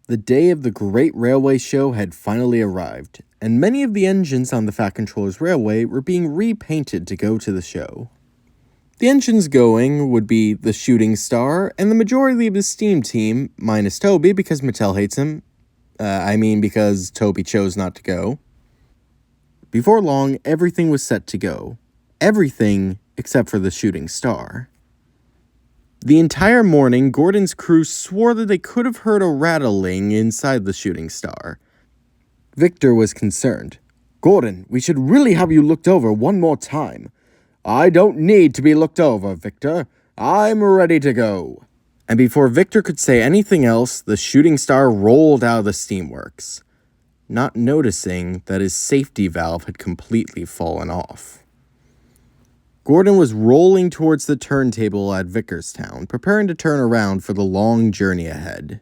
The day of the Great Railway Show had finally arrived, and many of the engines on the Fat Controller's Railway were being repainted to go to the show. The engines going would be the Shooting Star and the majority of the steam team, minus Toby because Mattel hates him. Because Toby chose not to go. Before long, everything was set to go. Everything except for the Shooting Star. The entire morning, Gordon's crew swore that they could have heard a rattling inside the Shooting Star. Victor was concerned. "Gordon, we should really have you looked over one more time." "I don't need to be looked over, Victor. I'm ready to go." And before Victor could say anything else, the Shooting Star rolled out of the steamworks, not noticing that his safety valve had completely fallen off. Gordon was rolling towards the turntable at Vickerstown, preparing to turn around for the long journey ahead.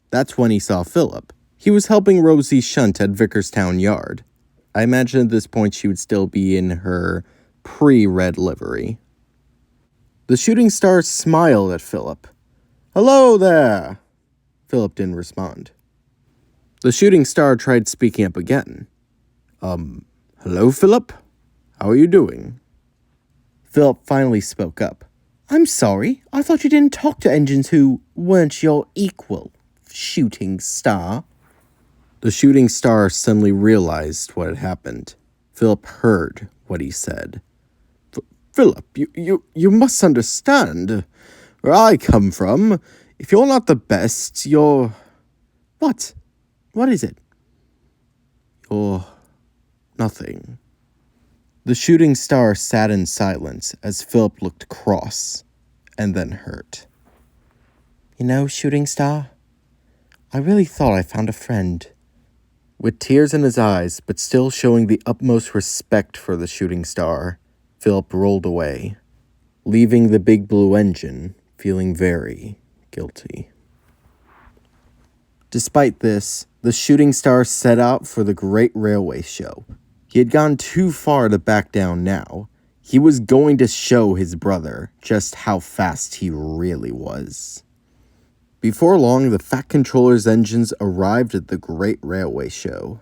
That's when he saw Philip. He was helping Rosie shunt at Vickerstown Yard. I imagine at this point she would still be in her pre-red livery. The Shooting Star smiled at Philip. "Hello there!" Philip didn't respond. The Shooting Star tried speaking up again. Hello, Philip? How are you doing?" Philip finally spoke up. "I'm sorry, I thought you didn't talk to engines who weren't your equal, Shooting Star." The Shooting Star suddenly realized what had happened. Philip heard what he said. "Philip, you must understand where I come from. If you're not the best, you're..." "What? What is it?" "You're nothing." The Shooting Star sat in silence as Philip looked cross and then hurt. "You know, Shooting Star, I really thought I found a friend." With tears in his eyes, but still showing the utmost respect for the Shooting Star, Philip rolled away, leaving the big blue engine feeling very guilty. Despite this, the Shooting Star set out for the Great Railway Show. He had gone too far to back down now. He was going to show his brother just how fast he really was. Before long, the Fat Controller's engines arrived at the Great Railway Show.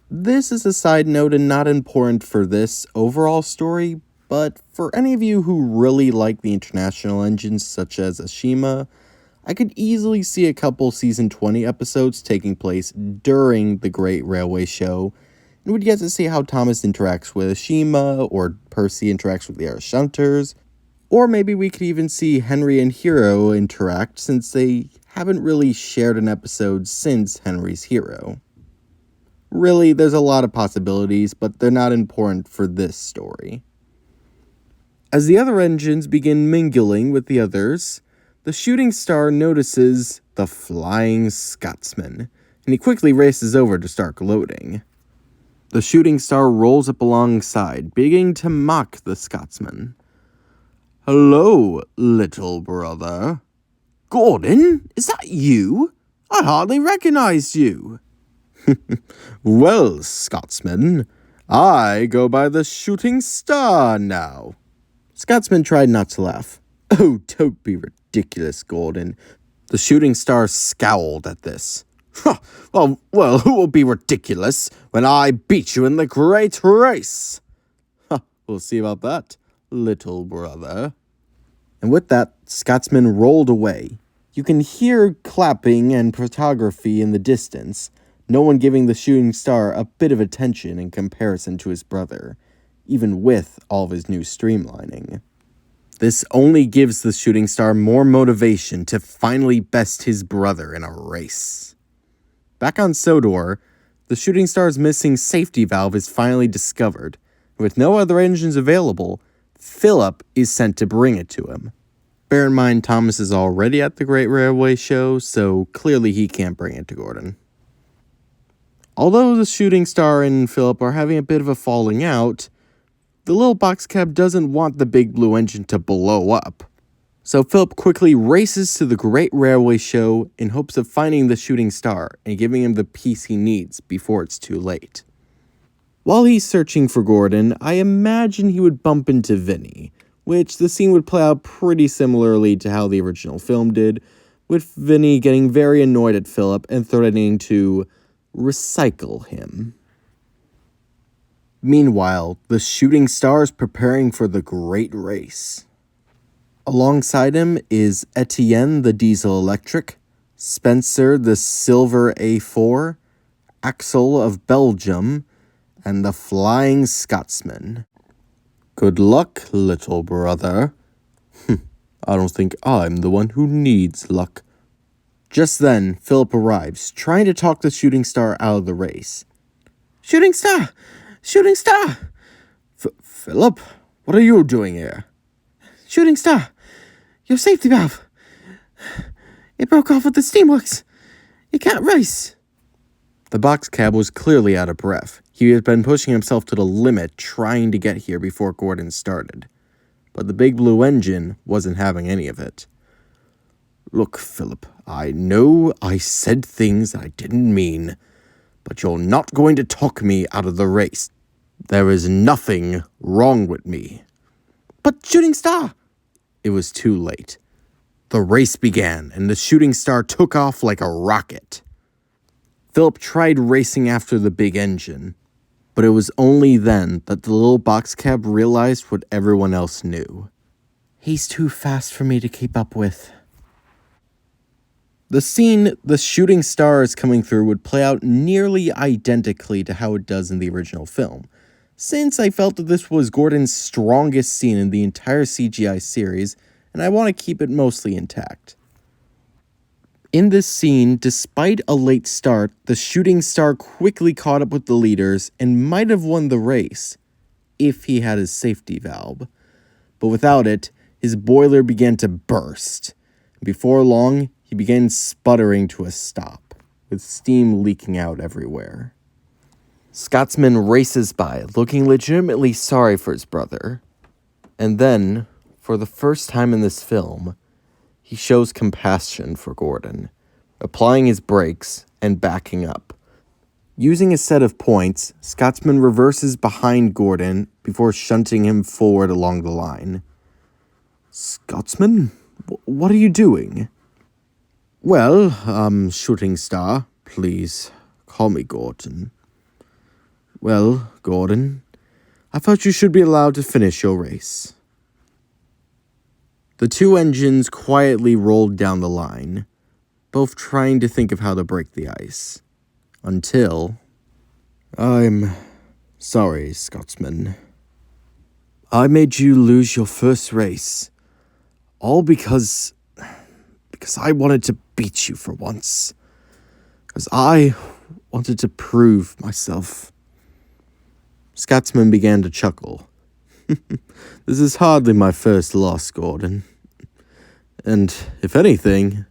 This is a side note and not important for this overall story, but for any of you who really like the international engines such as Ashima, I could easily see a couple Season 20 episodes taking place during the Great Railway Show, and we'd get to see how Thomas interacts with Ashima, or Percy interacts with the Arshunters, or maybe we could even see Henry and Hero interact since they haven't really shared an episode since Henry's Hero. Really, there's a lot of possibilities, but they're not important for this story. As the other engines begin mingling with the others, the Shooting Star notices the Flying Scotsman, and he quickly races over to start gloating. The Shooting Star rolls up alongside, beginning to mock the Scotsman. "Hello, little brother." "Gordon, is that you? I hardly recognized you." "Well, Scotsman, I go by the Shooting Star now." Scotsman tried not to laugh. "Oh, don't be ridiculous, Gordon." The Shooting Star scowled at this. Well, who will be ridiculous when I beat you in the great race?" "We'll see about that, little brother." And with that, Scotsman rolled away. You can hear clapping and photography in the distance, no one giving the Shooting Star a bit of attention in comparison to his brother, even with all of his new streamlining. This only gives the Shooting Star more motivation to finally best his brother in a race. Back on Sodor, the Shooting Star's missing safety valve is finally discovered. With no other engines available, Philip is sent to bring it to him. Bear in mind, Thomas is already at the Great Railway Show, so clearly he can't bring it to Gordon. Although the Shooting Star and Philip are having a bit of a falling out, the little box cab doesn't want the big blue engine to blow up. So Philip quickly races to the Great Railway Show in hopes of finding the Shooting Star and giving him the piece he needs before it's too late. While he's searching for Gordon, I imagine he would bump into Vinny, which the scene would play out pretty similarly to how the original film did, with Vinny getting very annoyed at Philip and threatening to recycle him. Meanwhile, the shooting star is preparing for the great race. Alongside him is Etienne the Diesel Electric, Spencer the Silver A4, Axel of Belgium, and the Flying Scotsman. Good luck, little brother. I don't think I'm the one who needs luck. Just then, Philip arrives, trying to talk the shooting star out of the race. Shooting star! Shooting star! Philip, what are you doing here? Shooting star! Your safety valve! It broke off at the steamworks. You can't race. The box cab was clearly out of breath. He had been pushing himself to the limit, trying to get here before Gordon started. But the big blue engine wasn't having any of it. Look, Philip, I know I said things I didn't mean, but you're not going to talk me out of the race. There is nothing wrong with me. But shooting star! It was too late. The race began, and the shooting star took off like a rocket. Philip tried racing after the big engine, but it was only then that the little box cab realized what everyone else knew. He's too fast for me to keep up with. The scene the shooting star is coming through would play out nearly identically to how it does in the original film, since I felt that this was Gordon's strongest scene in the entire CGI series, and I want to keep it mostly intact. In this scene, despite a late start, the shooting star quickly caught up with the leaders and might have won the race, if he had his safety valve. But without it, his boiler began to burst. Before long, he began sputtering to a stop, with steam leaking out everywhere. Scotsman races by, looking legitimately sorry for his brother. And then, for the first time in this film, he shows compassion for Gordon, applying his brakes and backing up. Using a set of points, Scotsman reverses behind Gordon before shunting him forward along the line. Scotsman? What are you doing? Well, shooting star, please call me Gordon. Well, Gordon, I thought you should be allowed to finish your race. The two engines quietly rolled down the line, both trying to think of how to break the ice. Until... I'm sorry, Scotsman. I made you lose your first race. All because I wanted to beat you for once. Because I wanted to prove myself. Scotsman began to chuckle. This is hardly my first loss, Gordon. And, if anything,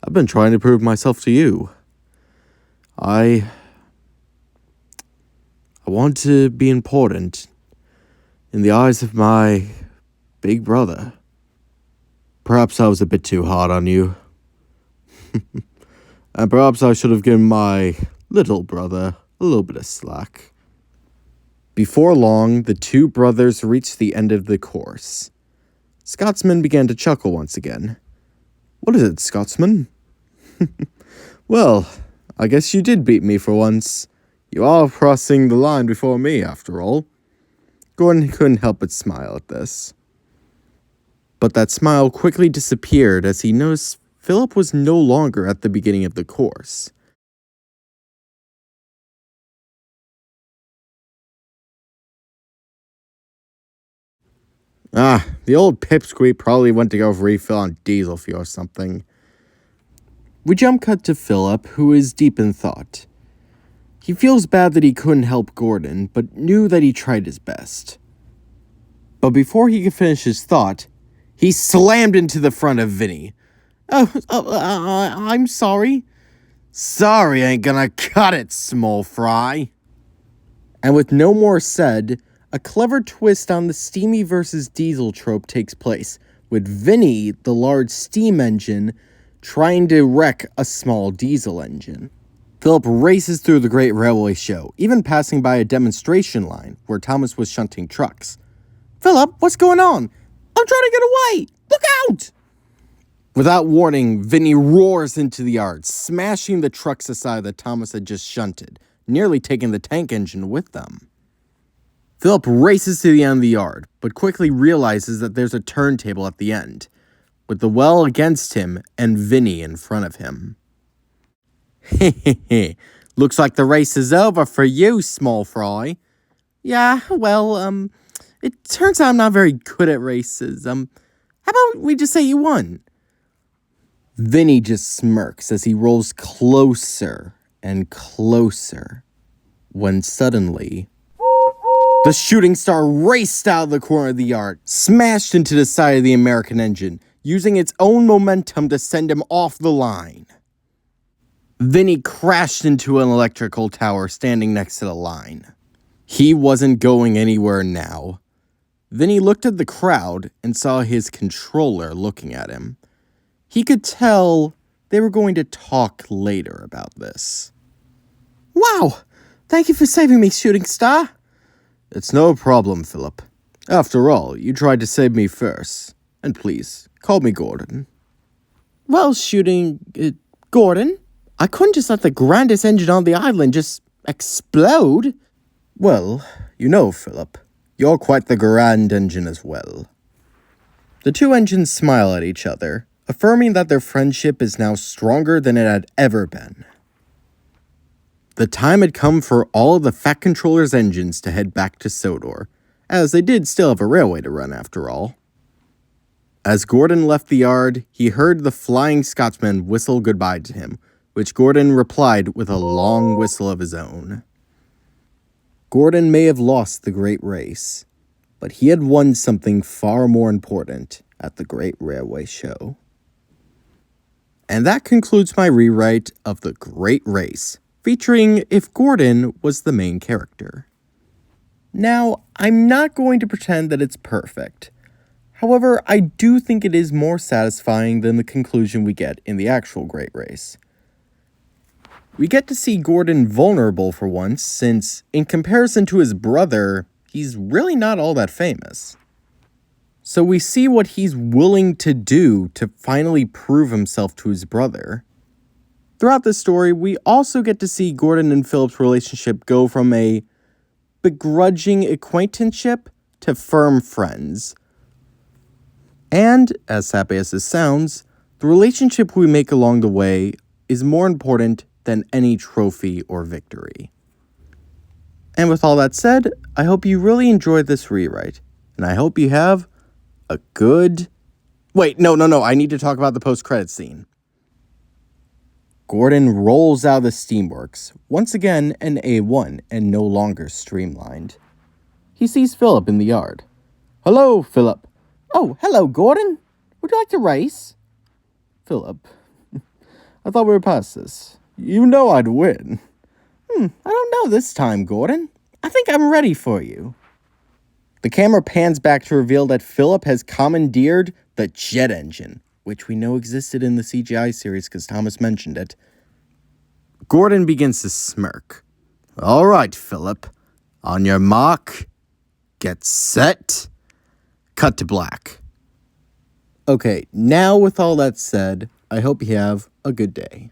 I've been trying to prove myself to you. I want to be important in the eyes of my big brother. Perhaps I was a bit too hard on you. And perhaps I should have given my little brother a little bit of slack. Before long, the two brothers reached the end of the course. Scotsman began to chuckle once again. What is it, Scotsman? Well, I guess you did beat me for once. You are crossing the line before me, after all. Gordon couldn't help but smile at this. But that smile quickly disappeared as he noticed Philip was no longer at the beginning of the course. The old pipsqueak probably went to go refill on diesel fuel or something. We jump cut to Philip, who is deep in thought. He feels bad that he couldn't help Gordon, but knew that he tried his best. But before he could finish his thought, he slammed into the front of Vinny. I'm sorry. Sorry ain't gonna cut it, small fry. And with no more said, a clever twist on the steamy versus diesel trope takes place, with Vinny, the large steam engine, trying to wreck a small diesel engine. Philip races through the Great Railway Show, even passing by a demonstration line where Thomas was shunting trucks. Philip, what's going on? I'm trying to get away! Look out! Without warning, Vinny roars into the yard, smashing the trucks aside that Thomas had just shunted, nearly taking the tank engine with them. Philip races to the end of the yard, but quickly realizes that there's a turntable at the end, with the well against him and Vinny in front of him. Hehehe, looks like the race is over for you, small fry. Yeah, well, it turns out I'm not very good at races. How about we just say you won? Vinny just smirks as he rolls closer and closer, when suddenly, the shooting star raced out of the corner of the yard, smashed into the side of the American engine, using its own momentum to send him off the line. Vinny crashed into an electrical tower standing next to the line. He wasn't going anywhere now. Vinny looked at the crowd and saw his controller looking at him. He could tell they were going to talk later about this. Wow! Thank you for saving me, Shooting Star. It's no problem, Philip. After all, you tried to save me first. And please, call me Gordon. Well, Gordon, I couldn't just let the grandest engine on the island just explode. Well, you know, Philip, you're quite the grand engine as well. The two engines smile at each other, affirming that their friendship is now stronger than it had ever been. The time had come for all of the Fat Controller's engines to head back to Sodor, as they did still have a railway to run after all. As Gordon left the yard, he heard the Flying Scotsman whistle goodbye to him, which Gordon replied with a long whistle of his own. Gordon may have lost the great race, but he had won something far more important at the Great Railway Show. And that concludes my rewrite of The Great Race, featuring If Gordon was the main character. Now, I'm not going to pretend that it's perfect. However, I do think it is more satisfying than the conclusion we get in the actual Great Race. We get to see Gordon vulnerable for once, since, in comparison to his brother, he's really not all that famous. So we see what he's willing to do to finally prove himself to his brother. Throughout the story, we also get to see Gordon and Philip's relationship go from a begrudging acquaintanceship to firm friends. And, as sappy as this sounds, the relationship we make along the way is more important than any trophy or victory. And with all that said, I hope you really enjoyed this rewrite, and I hope you have a good... Wait, no, I need to talk about the post-credits scene. Gordon rolls out of the steamworks, once again an A1 and no longer streamlined. He sees Philip in the yard. Hello, Philip. Oh, hello, Gordon. Would you like to race? Philip, I thought we were past this. You know I'd win. I don't know this time, Gordon. I think I'm ready for you. The camera pans back to reveal that Philip has commandeered the jet engine, which we know existed in the CGI series because Thomas mentioned it. Gordon begins to smirk. All right, Philip. On your mark, get set, cut to black. Okay, now with all that said, I hope you have a good day.